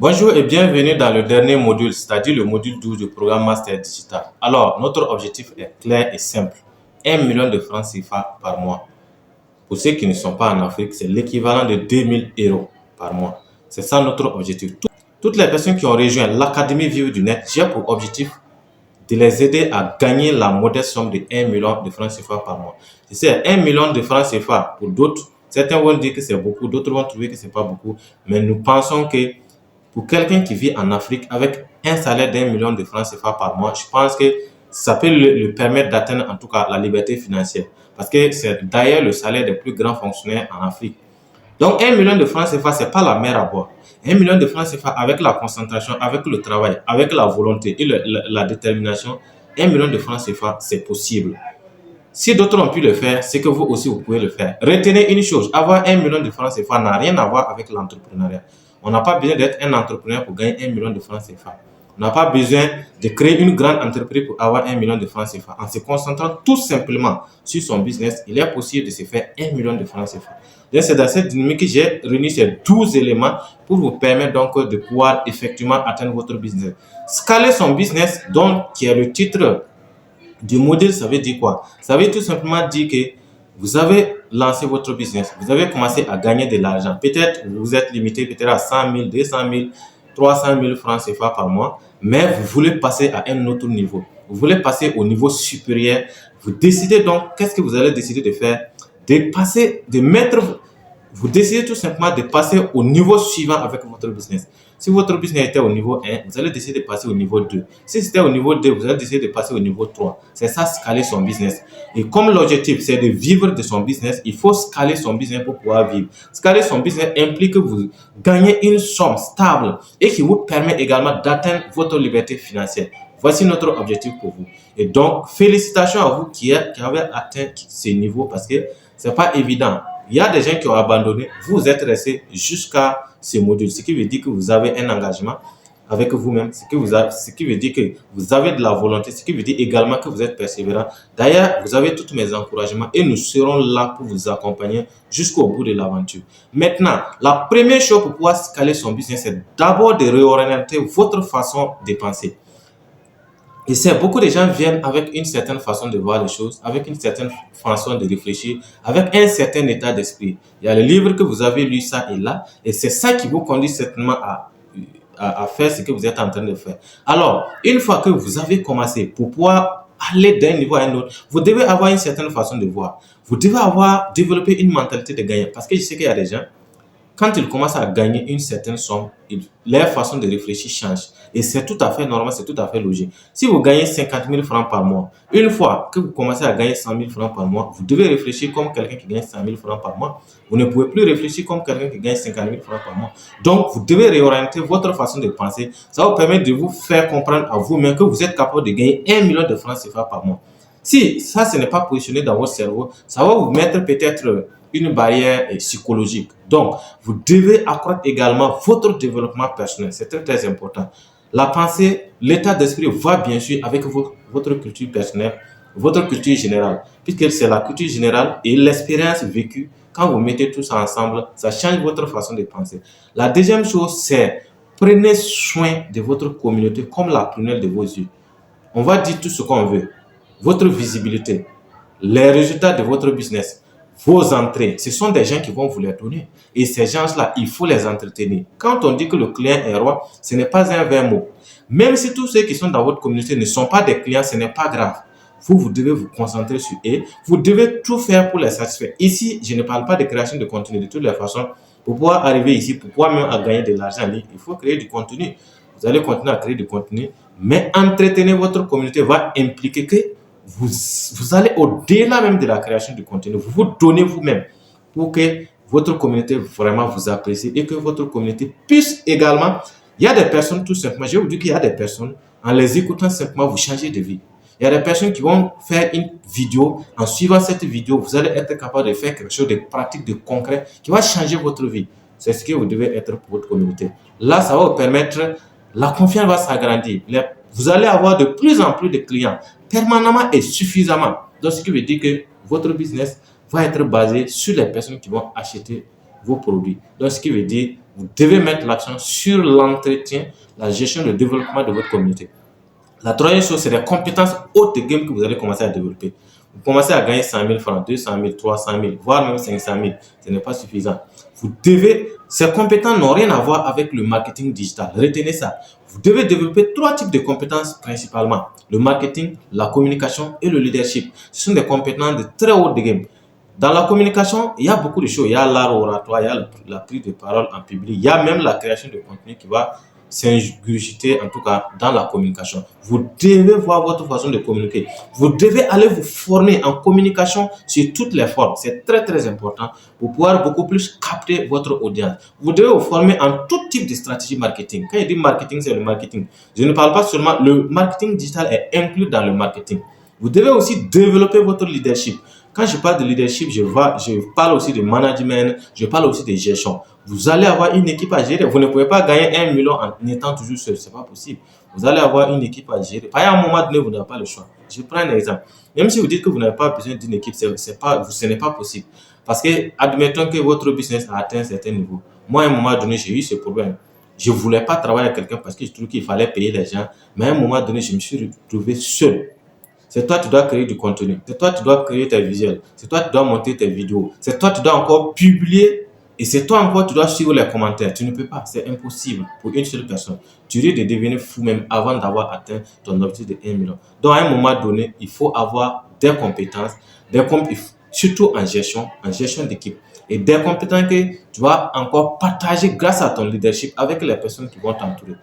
Bonjour et bienvenue dans le dernier module, c'est-à-dire le module 12 du programme Master Digital. Alors, notre objectif est clair et simple. 1 million de francs CFA par mois. Pour ceux qui ne sont pas en Afrique, c'est l'équivalent de 2000 € par mois. C'est ça notre objectif. Toutes les personnes qui ont rejoint l'Académie Vivre du Net, j'ai pour objectif de les aider à gagner la modeste somme de 1 million de francs CFA par mois. C'est 1 million de francs CFA pour d'autres. Certains vont dire que c'est beaucoup, d'autres vont trouver que c'est pas beaucoup. Mais nous pensons que pour quelqu'un qui vit en Afrique avec un salaire d'1 million de francs CFA par mois, je pense que ça peut le permettre d'atteindre en tout cas la liberté financière. Parce que c'est d'ailleurs le salaire des plus grands fonctionnaires en Afrique. Donc 1 million de francs CFA, ce n'est pas la mer à boire. 1 million de francs CFA avec la concentration, avec le travail, avec la volonté et la détermination, 1 million de francs CFA, c'est possible. Si d'autres ont pu le faire, c'est que vous aussi vous pouvez le faire. Retenez une chose, avoir 1 million de francs CFA n'a rien à voir avec l'entrepreneuriat. On n'a pas besoin d'être un entrepreneur pour gagner 1 million de francs CFA. On n'a pas besoin de créer une grande entreprise pour avoir 1 million de francs CFA. En se concentrant tout simplement sur son business, il est possible de se faire 1 million de francs CFA. C'est dans cette dynamique que j'ai réuni ces 12 éléments pour vous permettre donc de pouvoir effectivement atteindre votre business. Scaler son business, donc, qui est le titre du modèle, ça veut dire quoi? Ça veut tout simplement dire que vous avez lancé votre business, vous avez commencé à gagner de l'argent. Peut-être vous êtes limité peut-être à 100 000, 200 000, 300 000 francs CFA par mois, mais vous voulez passer à un autre niveau. Vous voulez passer au niveau supérieur. Vous décidez donc, qu'est-ce que vous allez décider de faire? Vous décidez tout simplement de passer au niveau suivant avec votre business. Si votre business était au niveau 1, vous allez décider de passer au niveau 2. Si c'était au niveau 2, vous allez décider de passer au niveau 3. C'est ça, scaler son business. Et comme l'objectif, c'est de vivre de son business, il faut scaler son business pour pouvoir vivre. Scaler son business implique que vous gagnez une somme stable et qui vous permet également d'atteindre votre liberté financière. Voici notre objectif pour vous. Et donc, félicitations à vous qui avez atteint ce niveau parce que c'est pas évident. Il y a des gens qui ont abandonné. Vous êtes resté jusqu'à ce module. Ce qui veut dire que vous avez un engagement avec vous-même. Ce qui veut dire que vous avez de la volonté. Ce qui veut dire également que vous êtes persévérant. D'ailleurs, vous avez tous mes encouragements et nous serons là pour vous accompagner jusqu'au bout de l'aventure. Maintenant, la première chose pour pouvoir scaler son business, c'est d'abord de réorienter votre façon de penser. Et c'est beaucoup de gens viennent avec une certaine façon de voir les choses, avec une certaine façon de réfléchir, avec un certain état d'esprit. Il y a le livre que vous avez lu ça et là, et c'est ça qui vous conduit certainement à faire ce que vous êtes en train de faire. Alors, une fois que vous avez commencé, pour pouvoir aller d'un niveau à un autre, vous devez avoir une certaine façon de voir. Vous devez avoir développé une mentalité de gagnant. Parce que je sais qu'il y a des gens, quand ils commencent à gagner une certaine somme, leur façon de réfléchir change. Et c'est tout à fait normal, c'est tout à fait logique. Si vous gagnez 50 000 francs par mois, une fois que vous commencez à gagner 100 000 francs par mois, vous devez réfléchir comme quelqu'un qui gagne 100 000 francs par mois. Vous ne pouvez plus réfléchir comme quelqu'un qui gagne 50 000 francs par mois. Donc, vous devez réorienter votre façon de penser. Ça vous permet de vous faire comprendre à vous-même que vous êtes capable de gagner 1 million de francs CFA par mois. Si ça, ce n'est pas positionné dans votre cerveau, ça va vous mettre peut-être une barrière psychologique. Donc, vous devez accroître également votre développement personnel. C'est très, très important. La pensée, l'état d'esprit va bien sûr avec votre culture personnelle, votre culture générale. Puisque c'est la culture générale et l'expérience vécue, quand vous mettez tout ça ensemble, ça change votre façon de penser. La deuxième chose, c'est prenez soin de votre communauté comme la prunelle de vos yeux. On va dire tout ce qu'on veut. Votre visibilité, les résultats de votre business, vos entrées, ce sont des gens qui vont vous les donner. Et ces gens-là, il faut les entretenir. Quand on dit que le client est roi, ce n'est pas un vain mot. Même si tous ceux qui sont dans votre communauté ne sont pas des clients, ce n'est pas grave. Vous devez vous concentrer sur eux. Vous devez tout faire pour les satisfaire. Ici, je ne parle pas de création de contenu de toutes les façons. Pour pouvoir arriver ici, pour pouvoir même gagner de l'argent en ligne, il faut créer du contenu. Vous allez continuer à créer du contenu, mais entretenir votre communauté va impliquer que vous allez au-delà même de la création du contenu. Vous vous donnez vous-même pour que votre communauté vraiment vous apprécie et que votre communauté puisse également... Il y a des personnes tout simplement, je vais vous dire qu'il y a des personnes, en les écoutant simplement, vous changez de vie. Il y a des personnes qui vont faire une vidéo. En suivant cette vidéo, vous allez être capable de faire quelque chose de pratique, de concret, qui va changer votre vie. C'est ce que vous devez être pour votre communauté. Là, ça va vous permettre, la confiance va s'agrandir. Vous allez avoir de plus en plus de clients, permanemment et suffisamment. Donc, ce qui veut dire que votre business va être basé sur les personnes qui vont acheter vos produits. Donc, ce qui veut dire vous devez mettre l'accent sur l'entretien, la gestion, le développement de votre communauté. La troisième chose, c'est les compétences hautes de game que vous allez commencer à développer. Vous commencez à gagner 100 000 francs, 200 000, 300 000, voire même 500 000. Ce n'est pas suffisant. Ces compétences n'ont rien à voir avec le marketing digital. Retenez ça. Vous devez développer 3 types de compétences principalement. Le marketing, la communication et le leadership. Ce sont des compétences de très haut de game. Dans la communication, il y a beaucoup de choses. Il y a l'art oratoire, il y a la prise de parole en public, il y a même la création de contenu qui va s'ingurgiter en tout cas dans la communication. Vous devez voir votre façon de communiquer. Vous devez aller vous former en communication sur toutes les formes. C'est très très important pour pouvoir beaucoup plus capter votre audience. Vous devez vous former en tout type de stratégie marketing. Quand je dis marketing, c'est le marketing. Je ne parle pas seulement, le marketing digital est inclus dans le marketing. Vous devez aussi développer votre leadership. Quand je parle de leadership, je parle aussi de management, je parle aussi de gestion. Vous allez avoir une équipe à gérer. Vous ne pouvez pas gagner 1 million en étant toujours seul. Ce n'est pas possible. Vous allez avoir une équipe à gérer. À un moment donné, vous n'avez pas le choix. Je prends un exemple. Même si vous dites que vous n'avez pas besoin d'une équipe, ce n'est pas possible. Parce que, admettons que votre business a atteint un certain niveau. Moi, à un moment donné, j'ai eu ce problème. Je ne voulais pas travailler avec quelqu'un parce que je trouvais qu'il fallait payer les gens. Mais à un moment donné, je me suis retrouvé seul. C'est toi qui dois créer du contenu. C'est toi qui dois créer tes visuels. C'est toi qui dois monter tes vidéos. C'est toi qui dois encore publier. Et c'est toi encore qui dois suivre les commentaires. Tu ne peux pas. C'est impossible pour une seule personne. Tu risques de devenir fou même avant d'avoir atteint ton objectif de 1 million. Donc, à un moment donné, il faut avoir des compétences, surtout en gestion d'équipe. Et des compétences que tu vas encore partager grâce à ton leadership avec les personnes qui vont t'entourer.